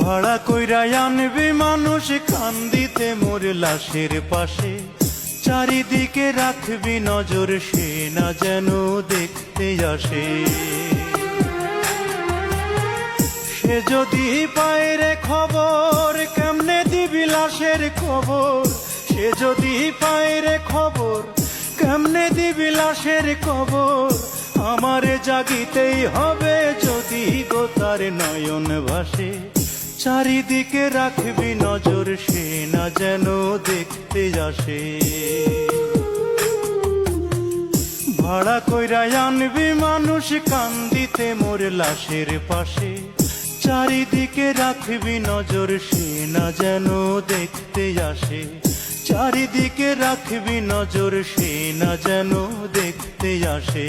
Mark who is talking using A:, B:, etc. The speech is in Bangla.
A: ভাড়া কইরা আনবি মানুষ কান্দিতে মোর লাশের পাশে, চারিদিকে রাখবি নজর সে না যেন দেখতে আসে। সে যদি পায় রে খবর কেমনে দিবি লাশের খবর, সে যদি পায় রে খবর কেমনে দিবি লাশের খবর। আমারে জাগিতেই হবে যদি গো তার নয়ন ভাসে, চারিদিকে রাখবি নজর সে না যেন দেখতে আসে। ভাড়া কইরা আনবি মানুষ কান্দিতে মোর লাশের পাশে, চারিদিকে রাখবি নজর সে না যেন দেখতে আসে। চারিদিকে রাখবি নজর সে না যেন দেখতে আসে।